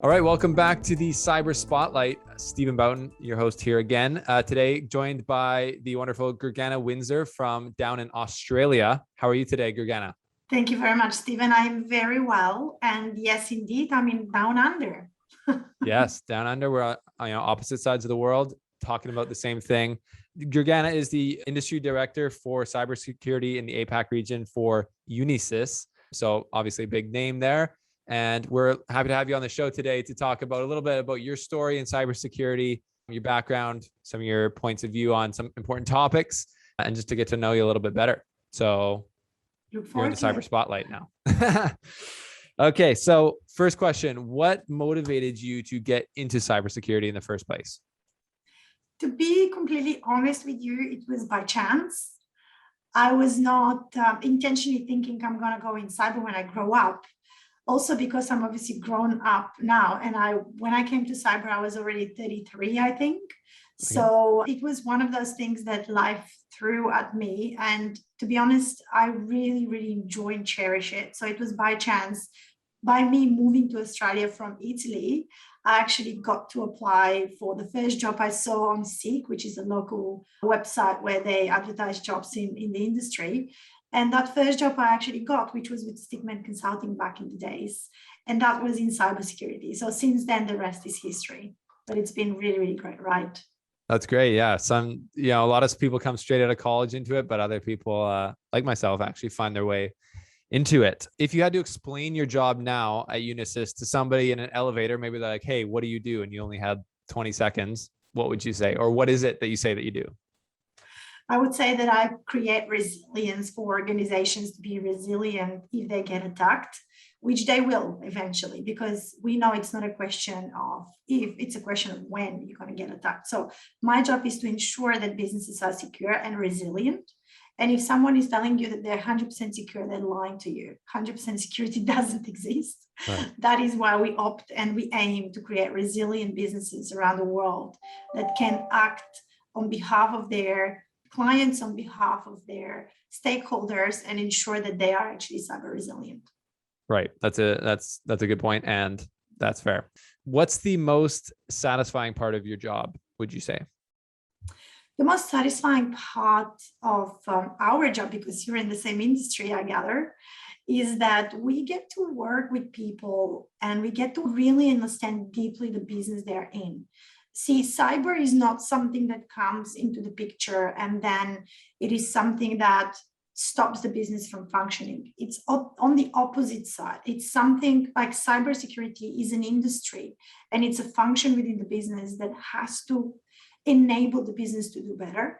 All right, welcome back to the Cyber Spotlight. Stephen Boughton, your host here again. Today, joined by the wonderful Gergana Winzer from down in Australia. How are you today, Gergana? Thank you very much, Stephen. I'm very well. And yes, indeed, I'm in Down Under. Yes, down under. We're on opposite sides of the world, talking about the same thing. Gergana is the industry director for cybersecurity in the APAC region for Unisys. So obviously a big name there. And we're happy to have you on the show today to talk about a little bit about your story in cybersecurity, your background, some of your points of view on some important topics, and just to get to know you a little bit better. So you're in the Cyber Spotlight now. Okay, so first question, what motivated you to get into cybersecurity in the first place? To be completely honest with you, it was by chance. I was not intentionally thinking I'm going to go in cyber when I grow up. Also because I'm obviously grown up now. And when I came to cyber, I was already 33, I think. Okay. So it was one of those things that life threw at me. And to be honest, I really, really enjoy and cherish it. So it was by chance. By me moving to Australia from Italy, I actually got to apply for the first job I saw on Seek, which is a local website where they advertise jobs in the industry. And that first job I actually got, which was with Stickman Consulting back in the days, and that was in cybersecurity. So since then, the rest is history. But it's been really, really great, right? That's great. Yeah. A lot of people come straight out of college into it, but other people, like myself, actually find their way into it. If you had to explain your job now at Unisys to somebody in an elevator, maybe they're like, hey, what do you do? And you only had 20 seconds. What would you say? Or what is it that you say that you do? I would say that I create resilience for organizations to be resilient if they get attacked, which they will eventually, because we know it's not a question of if, it's a question of when you're going to get attacked. So my job is to ensure that businesses are secure and resilient. And if someone is telling you that they're 100% secure, they're lying to you. 100% security doesn't exist. Right. That is why we opt and we aim to create resilient businesses around the world that can act on behalf of their clients, on behalf of their stakeholders, and ensure that they are actually cyber resilient. Right. That's a good point, and that's fair. What's the most satisfying part of your job, would you say? The most satisfying part of our job, because you're in the same industry, I gather, is that we get to work with people and we get to really understand deeply the business they're in. See, cyber is not something that comes into the picture and then it is something that stops the business from functioning. It's on the opposite side. It's something like cybersecurity is an industry and it's a function within the business that has to enable the business to do better.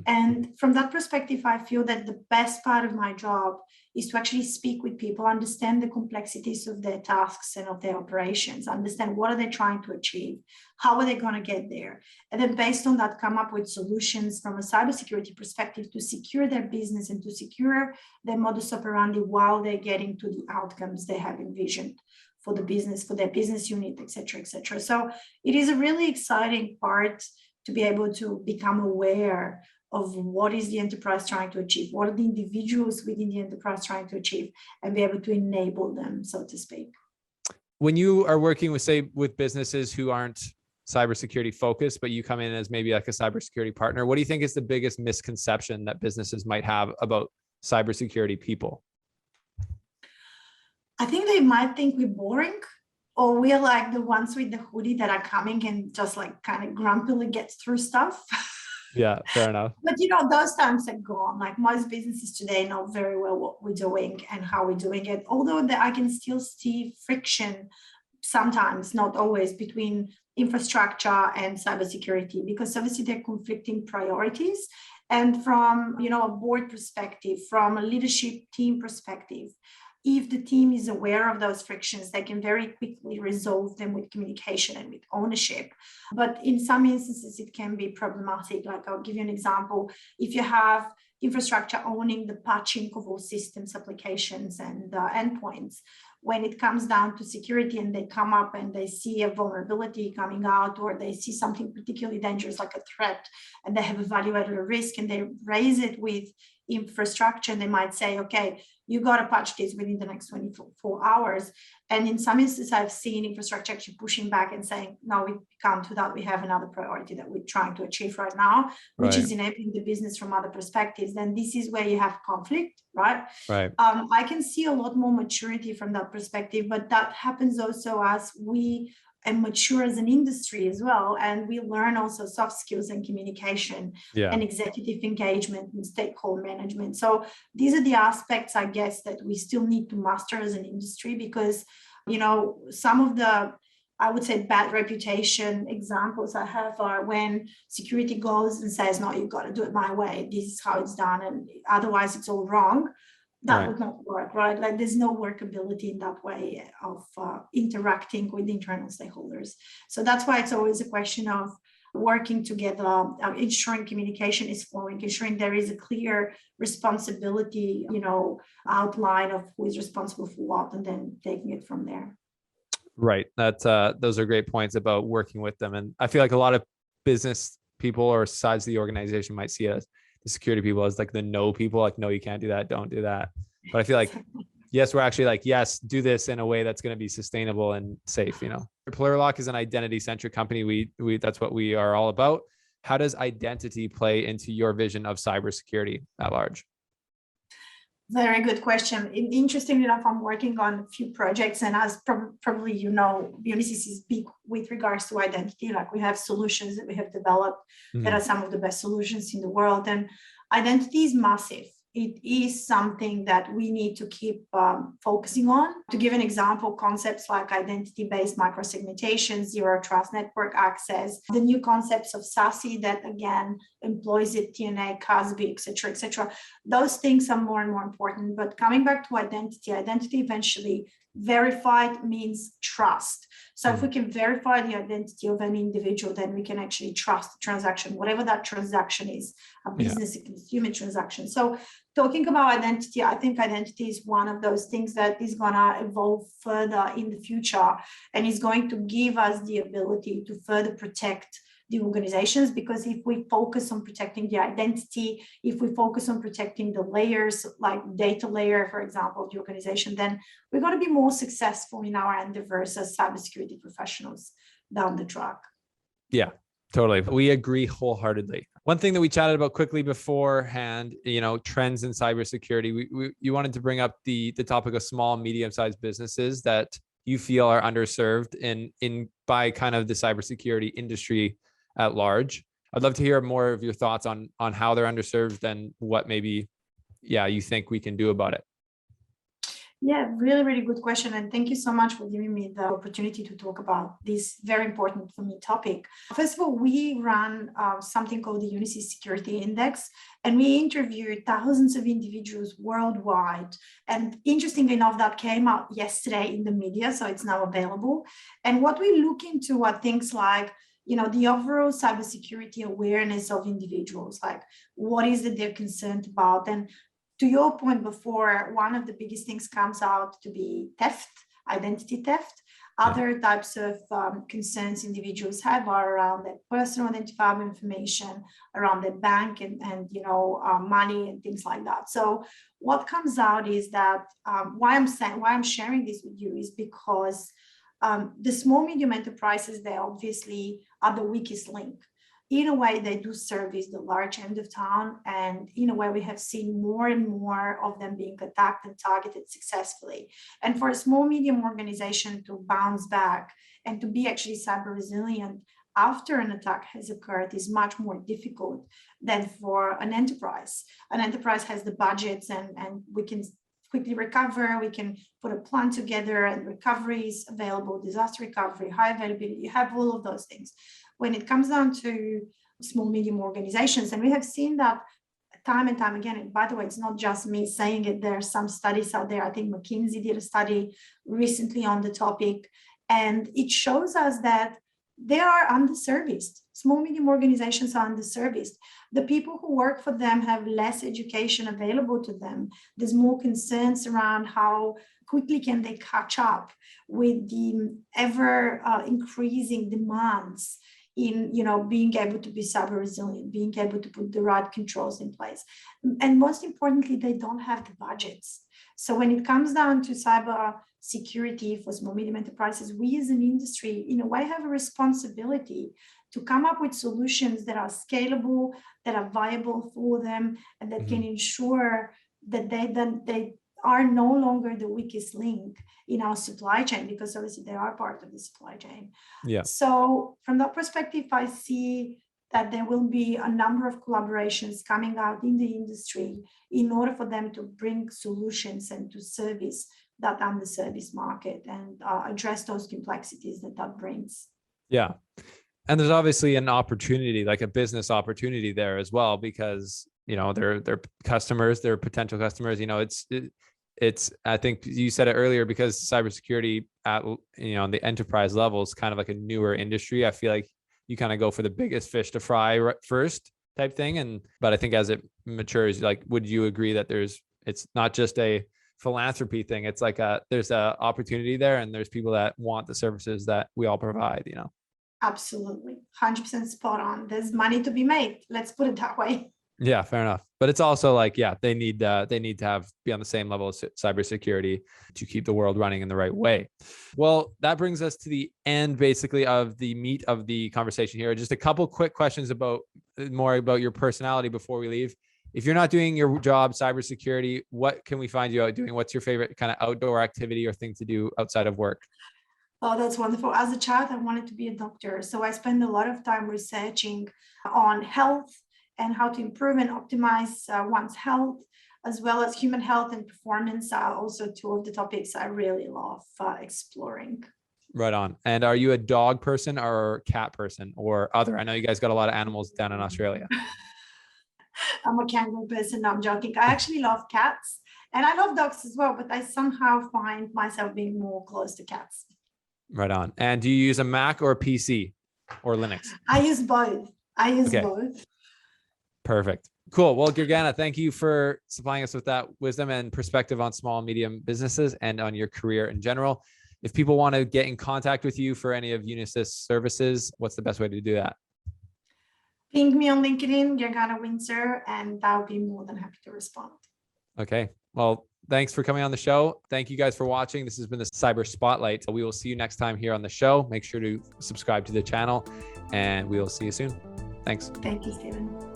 And from that perspective, I feel that the best part of my job is to actually speak with people, understand the complexities of their tasks and of their operations, understand what are they trying to achieve, how are they going to get there, and then based on that, come up with solutions from a cybersecurity perspective to secure their business and to secure their modus operandi while they're getting to the outcomes they have envisioned for the business, for their business unit, et cetera, et cetera. So it is a really exciting part to be able to become aware of what is the enterprise trying to achieve, what are the individuals within the enterprise trying to achieve, and be able to enable them, so to speak. When you are working with businesses who aren't cybersecurity focused, but you come in as maybe like a cybersecurity partner, what do you think is the biggest misconception that businesses might have about cybersecurity people? I think they might think we're boring, or we're like the ones with the hoodie that are coming and just like kind of grumpily get through stuff. Yeah, fair enough. But those times are gone. Like most businesses today know very well what we're doing and how we're doing it. Although I can still see friction sometimes, not always, between infrastructure and cybersecurity, because obviously they're conflicting priorities. And from a board perspective, from a leadership team perspective, if the team is aware of those frictions, they can very quickly resolve them with communication and with ownership. But in some instances, it can be problematic. Like I'll give you an example. If you have infrastructure owning the patching of all systems, applications, and endpoints, when it comes down to security and they come up and they see a vulnerability coming out, or they see something particularly dangerous like a threat, and they have evaluated a risk and they raise it with infrastructure, and they might say, okay, you got to patch this within the next 24 hours. And in some instances, I've seen infrastructure actually pushing back and saying, no, we can't do that. We have another priority that we're trying to achieve right now, which is enabling the business from other perspectives. Then this is where you have conflict, right? Right. I can see a lot more maturity from that perspective, but that happens also as we and mature as an industry as well. And we learn also soft skills and communication and executive engagement and stakeholder management. So these are the aspects, I guess, that we still need to master as an industry, because, you know, some of the, I would say, bad reputation examples I have are when security goes and says, no, you've got to do it my way. This is how it's done. And otherwise it's all wrong. That would not work, right? Like there's no workability in that way of interacting with internal stakeholders. So that's why it's always a question of working together, ensuring communication is flowing, ensuring there is a clear responsibility, you know, outline of who is responsible for what, and then taking it from there. Right. That's those are great points about working with them. And I feel like a lot of business people or sides of the organization might see us, the security people, as like the no people, like, no, you can't do that, don't do that. But I feel like, yes, we're actually like, yes, do this in a way that's going to be sustainable and safe. You know, Plurilock is an identity-centric company. We that's what we are all about. How does identity play into your vision of cybersecurity at large? Very good question. Interestingly enough, I'm working on a few projects, and as probably you know, Unisys is big with regards to identity. Like we have solutions that we have developed that are some of the best solutions in the world, and identity is massive. It is something that we need to keep focusing on. To give an example, concepts like identity-based microsegmentation, zero trust network access, the new concepts of SASE that again employs it, TNA, CASB, et cetera, those things are more and more important. But coming back to identity eventually verified means trust. So if we can verify the identity of an individual, then we can actually trust the transaction, whatever that transaction is, a business, a consumer transaction. So talking about identity, I think identity is one of those things that is going to evolve further in the future and is going to give us the ability to further protect the organizations, because if we focus on protecting the identity, if we focus on protecting the layers, like data layer, for example, of the organization, then we're going to be more successful in our endeavors as cybersecurity professionals down the track. Yeah, totally. We agree wholeheartedly. One thing that we chatted about quickly beforehand, you know, trends in cybersecurity, you wanted to bring up the topic of small, medium-sized businesses that you feel are underserved in by kind of the cybersecurity industry at large. I'd love to hear more of your thoughts on how they're underserved and what maybe, you think we can do about it. Yeah, really, really good question. And thank you so much for giving me the opportunity to talk about this very important for me topic. First of all, we run something called the Unisys Security Index, and we interviewed thousands of individuals worldwide. And interestingly enough, that came out yesterday in the media, so it's now available. And what we look into are things like, you know, the overall cybersecurity awareness of individuals, like what is it they're concerned about. And to your point before, one of the biggest things comes out to be theft, identity theft. Other types of concerns individuals have are around their personal identifiable information, around their bank and you know, money and things like that. So what comes out is that why I'm sharing this with you is because the small medium enterprises, they obviously are the weakest link. In a way, they do service the large end of town, and in a way, we have seen more and more of them being attacked and targeted successfully. And for a small medium organization to bounce back and to be actually cyber resilient after an attack has occurred is much more difficult than for an enterprise. An enterprise has the budgets and we can quickly recover, we can put a plan together, and recovery is available, disaster recovery, high availability, you have all of those things. When it comes down to small, medium organizations, and we have seen that time and time again, and by the way, it's not just me saying it, there are some studies out there. I think McKinsey did a study recently on the topic, and it shows us that they are underserviced. Small, medium organizations are underserviced. The people who work for them have less education available to them. There's more concerns around how quickly can they catch up with the ever increasing demands in, being able to be cyber resilient, being able to put the right controls in place. And most importantly, they don't have the budgets. So when it comes down to cyber security for small, medium enterprises, we as an industry, in a way, have a responsibility to come up with solutions that are scalable, that are viable for them, and that can ensure that they are no longer the weakest link in our supply chain, because obviously they are part of the supply chain. Yeah. So from that perspective, I see that there will be a number of collaborations coming out in the industry in order for them to bring solutions and to service that underserviced market and address those complexities that brings. Yeah. And there's obviously an opportunity, like a business opportunity there as well, because, they're customers, they're potential customers, it's, I think you said it earlier, because cybersecurity at, the enterprise level is kind of like a newer industry. I feel like you kind of go for the biggest fish to fry first type thing. But I think as it matures, like, would you agree that it's not just a philanthropy thing? It's like there's a opportunity there, and there's people that want the services that we all provide, Absolutely. 100% spot on. There's money to be made. Let's put it that way. Yeah, fair enough. But it's also like, they need to be on the same level as cybersecurity to keep the world running in the right way. Well, that brings us to the end, basically, of the meat of the conversation here. Just a couple quick questions more about your personality before we leave. If you're not doing your job, cybersecurity, what can we find you out doing? What's your favorite kind of outdoor activity or thing to do outside of work? Oh, that's wonderful. As a child, I wanted to be a doctor. So I spend a lot of time researching on health and how to improve and optimize one's health, as well as human health and performance are also two of the topics I really love exploring. Right on. And are you a dog person or cat person or other? I know you guys got a lot of animals down in Australia. I'm a kangaroo person. No, I'm joking. I actually love cats and I love dogs as well, but I somehow find myself being more close to cats. Right on. And do you use a Mac or a PC or Linux? I use both. Both. Perfect. Cool. Well, Gergana, thank you for supplying us with that wisdom and perspective on small and medium businesses and on your career in general. If people want to get in contact with you for any of Unisys services, what's the best way to do that? Ping me on LinkedIn, Gergana Winzer, and I'll be more than happy to respond. Okay. Well, thanks for coming on the show. Thank you guys for watching. This has been the Cyber Spotlight. We will see you next time here on the show. Make sure to subscribe to the channel, and we will see you soon. Thanks. Thank you, Stephen.